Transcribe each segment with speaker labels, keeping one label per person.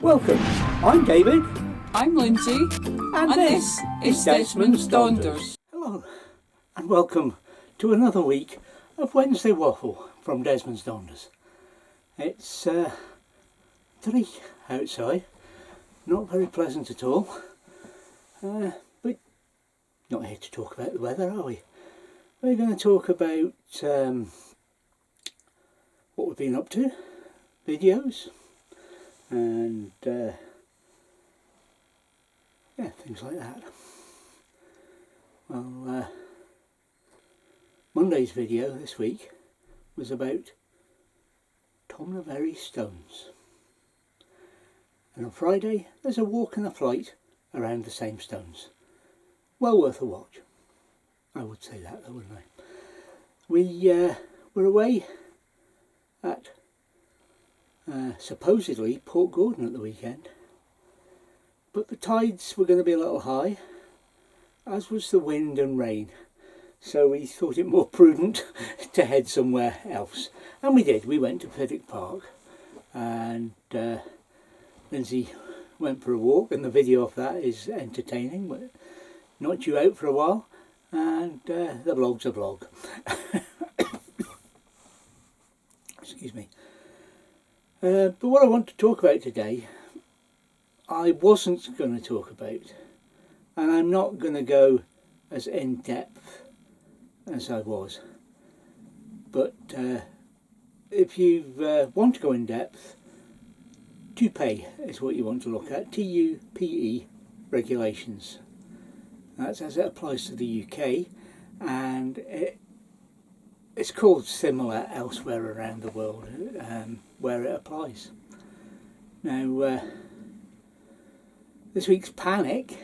Speaker 1: Welcome, I'm David.
Speaker 2: I'm Lindsay.
Speaker 1: And this is Desmonds Donders. Hello, and welcome to another week of Wednesday Waffle from Desmonds Donders. It's 3 outside, not very pleasant at all, but not here to talk about the weather, are we? We're going to talk about what we've been up to, videos, and yeah, things like that. Well, Monday's video this week was about Tomnaberry stones, and on Friday there's a walk and a flight around the same stones. Well worth a watch. I would say that though, wouldn't I? We were away at supposedly Port Gordon at the weekend, but the tides were going to be a little high, as was the wind and rain, so we thought it more prudent to head somewhere else, and we did. We went to Piddock Park, and Lindsay went for a walk, and the video of that is entertaining, but not due out for a while, and the vlog's a vlog. Excuse me. But what I want to talk about today, I wasn't going to talk about, and I'm not going to go as in depth as I was. But if you want to go in depth, TUPE is what you want to look at, TUPE regulations. That's as it applies to the UK, and it's called similar elsewhere around the world where it applies. Now, this week's panic,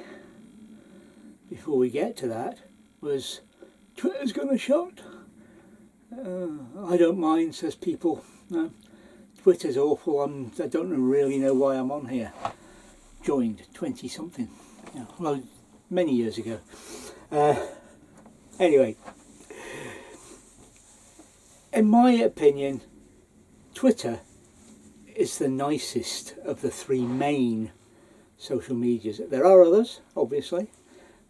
Speaker 1: before we get to that, was Twitter's going to shut. I don't mind, says people. No, Twitter's awful. I don't really know why I'm on here. Joined 20 something, well, many years ago. Anyway, in my opinion, Twitter is the nicest of the three main social medias. There are others, obviously,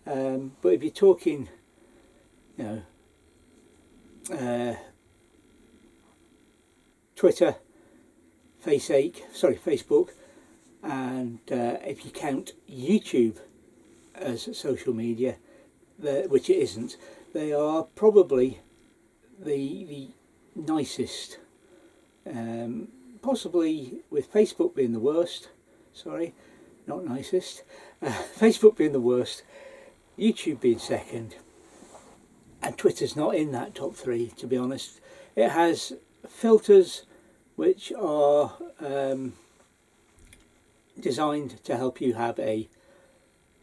Speaker 1: but if you're talking, Twitter, Facebook, and if you count YouTube as social media, which it isn't, they are probably the nicest, possibly with Facebook being the worst, not nicest, Facebook being the worst, YouTube being second, and Twitter's not in that top 3, to be honest. It has filters which are designed to help you have a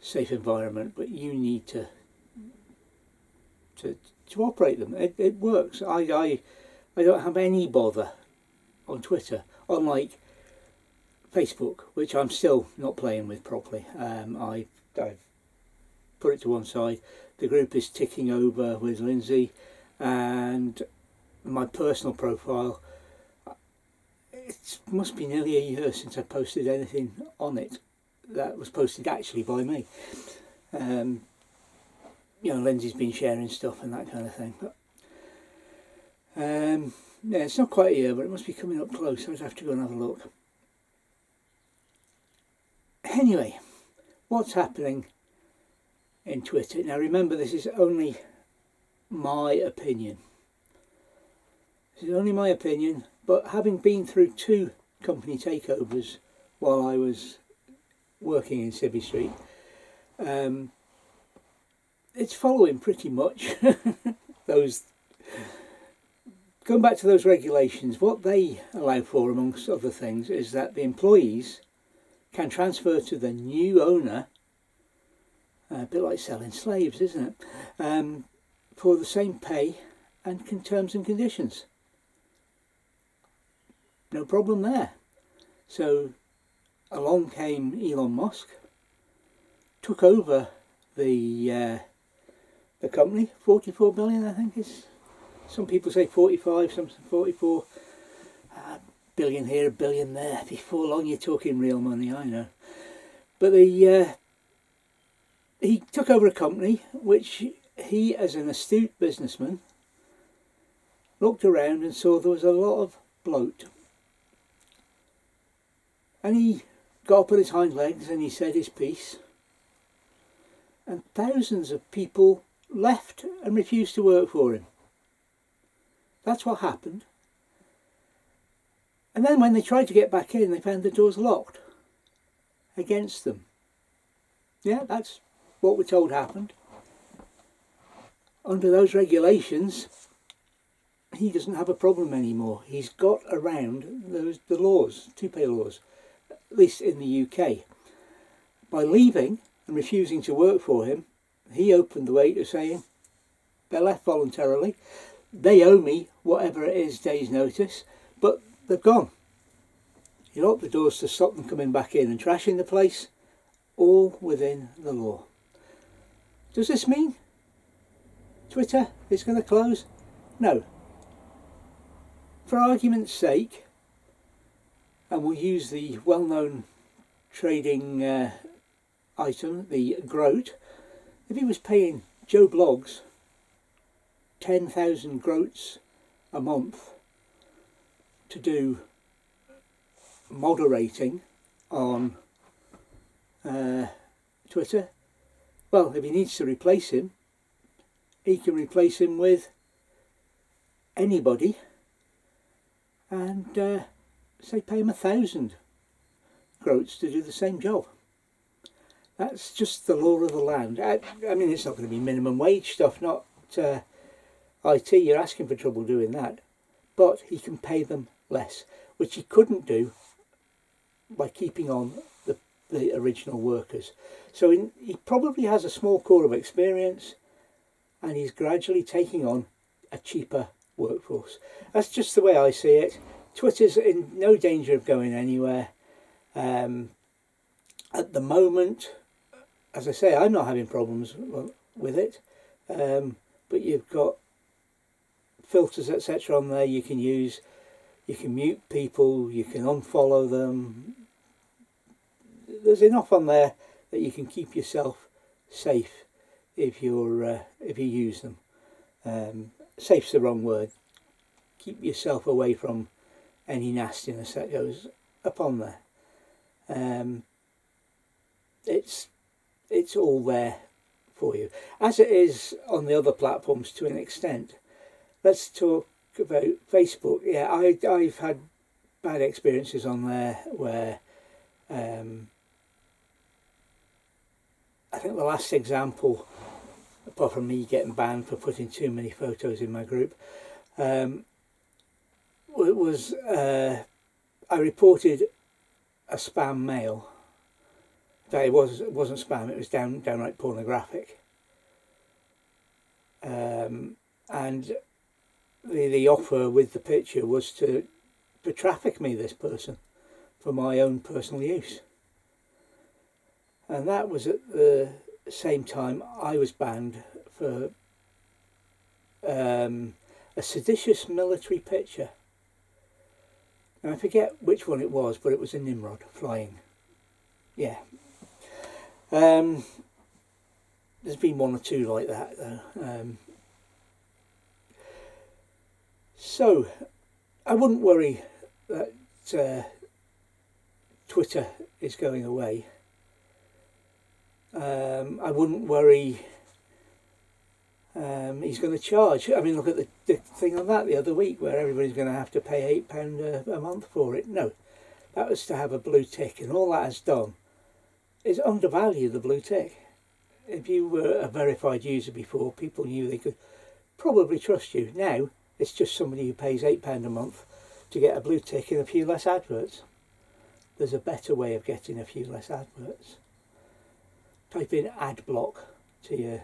Speaker 1: safe environment, but you need to operate them. It works. I don't have any bother on Twitter, unlike Facebook, which I'm still not playing with properly. I've put it to one side. The group is ticking over with Lindsay, and my personal profile, it must be nearly a year since I posted anything on it that was posted actually by me. Lindsay's been sharing stuff and that kind of thing, but yeah, it's not quite a year, but it must be coming up close. I'd have to go and have a look. Anyway, what's happening in Twitter? Now remember, this is only my opinion. This is only my opinion, but having been through 2 company takeovers while I was working in Civvy Street, it's following pretty much those. Going back to those regulations, what they allow for, amongst other things, is that the employees can transfer to the new owner, a bit like selling slaves, isn't it, for the same pay and terms and conditions. No problem there. So along came Elon Musk, took over the company, 44 billion I think is. Some people say 45, some say 44. billion here, a billion there. Before long you're talking real money, I know. But he took over a company which he, as an astute businessman, looked around and saw there was a lot of bloat. And he got up on his hind legs and he said his piece. And thousands of people left and refused to work for him. That's what happened. And then when they tried to get back in, they found the doors locked against them. Yeah, that's what we're told happened. Under those regulations, he doesn't have a problem anymore. He's got around the laws, two-pay laws, at least in the UK. By leaving and refusing to work for him, he opened the way to saying, they're left voluntarily, they owe me whatever it is, days notice, but they've gone. He locked the doors to stop them coming back in and trashing the place, all within the law. Does this mean Twitter is going to close? No. For argument's sake, and we'll use the well-known trading item, the groat. If he was paying Joe Bloggs 10,000 groats a month to do moderating on Twitter, well, if he needs to replace him, he can replace him with anybody and say pay him 1,000 groats to do the same job. That's just the law of the land. I mean, it's not going to be minimum wage stuff, not IT. You're asking for trouble doing that. But he can pay them less, which he couldn't do by keeping on the original workers. So he probably has a small core of experience, and he's gradually taking on a cheaper workforce. That's just the way I see it. Twitter's in no danger of going anywhere. At the moment, as I say, I'm not having problems with it, but you've got filters, etc. on there you can use. You can mute people, you can unfollow them. There's enough on there that you can keep yourself safe if you use them. Safe's the wrong word. Keep yourself away from any nastiness that goes upon there. It's all there for you, as it is on the other platforms to an extent. Let's talk about Facebook. Yeah, I've had bad experiences on there where I think the last example, apart from me getting banned for putting too many photos in my group, it was I reported a spam mail. It wasn't spam, it was downright pornographic. And the offer with the picture was to traffic me, this person, for my own personal use. And that was at the same time I was banned for a seditious military picture. And I forget which one it was, but it was a Nimrod flying. Yeah. There's been one or two like that though. So I wouldn't worry that Twitter is going away. I wouldn't worry he's going to charge. I mean, look at the thing on that the other week where everybody's going to have to pay £8 a month for it. No, that was to have a blue tick, and all that has done is undervalue the blue tick. If you were a verified user before, people knew they could probably trust you. Now it's just somebody who pays £8 a month to get a blue tick and a few less adverts. There's a better way of getting a few less adverts. Type in ad block to your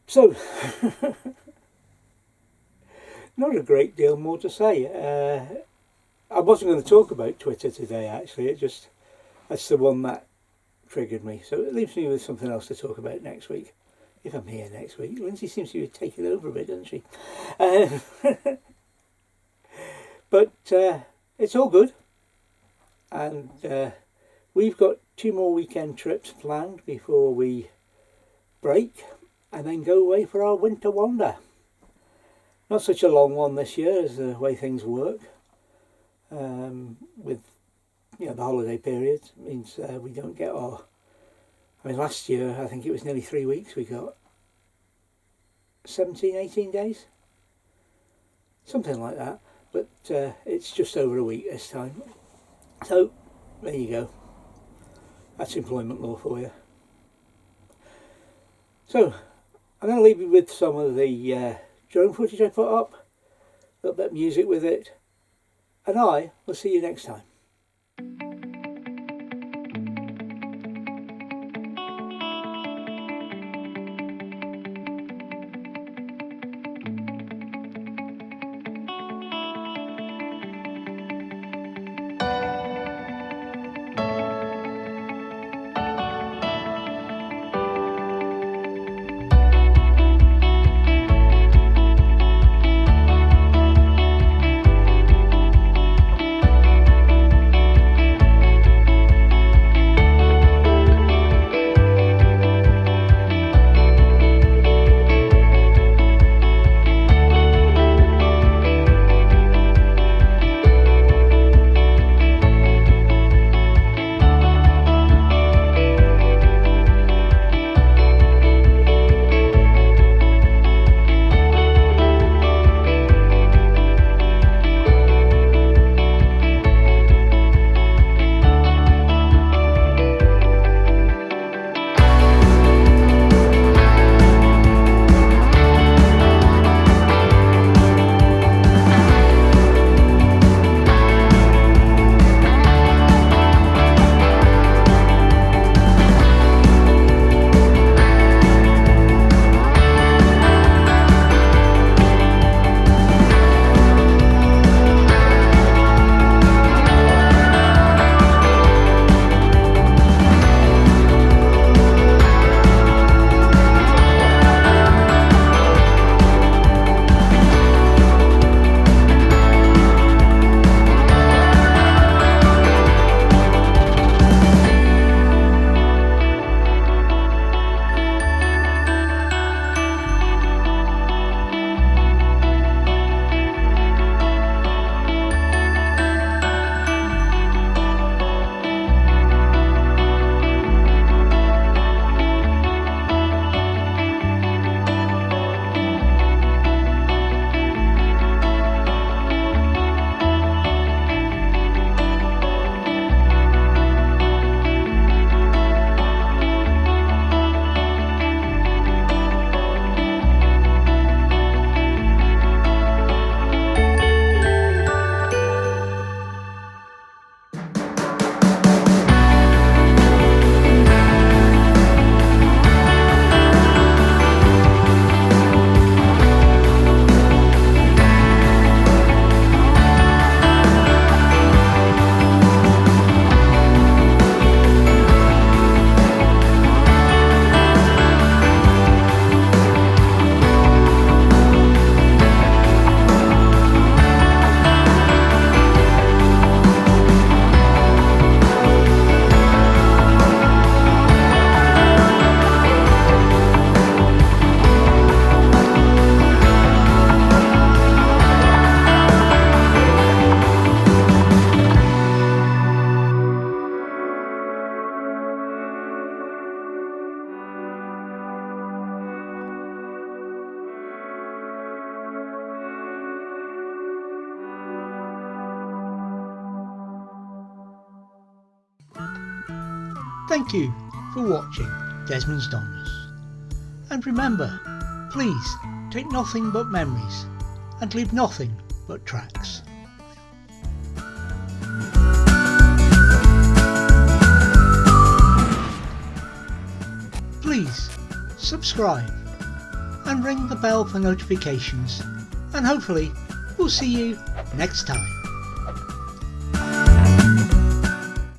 Speaker 1: so not a great deal more to say. I wasn't going to talk about Twitter today, actually. That's the one that triggered me, so it leaves me with something else to talk about next week. if I'm here next week. Lindsay seems to be taking over a bit, doesn't she? But it's all good. And we've got 2 more weekend trips planned before we break and then go away for our winter wander. Not such a long one this year as the way things work. With the holiday period means we don't get our... I mean, last year I think it was nearly 3 weeks. We got 17, 18 days, something like that. But it's just over a week this time. So there you go. That's employment law for you. So I'm going to leave you with some of the drone footage I put up, a little bit of music with it, and I will see you next time. Thank you for watching Desmonds Donders. And remember, please take nothing but memories and leave nothing but tracks. Please subscribe and ring the bell for notifications, and hopefully we'll see you next time.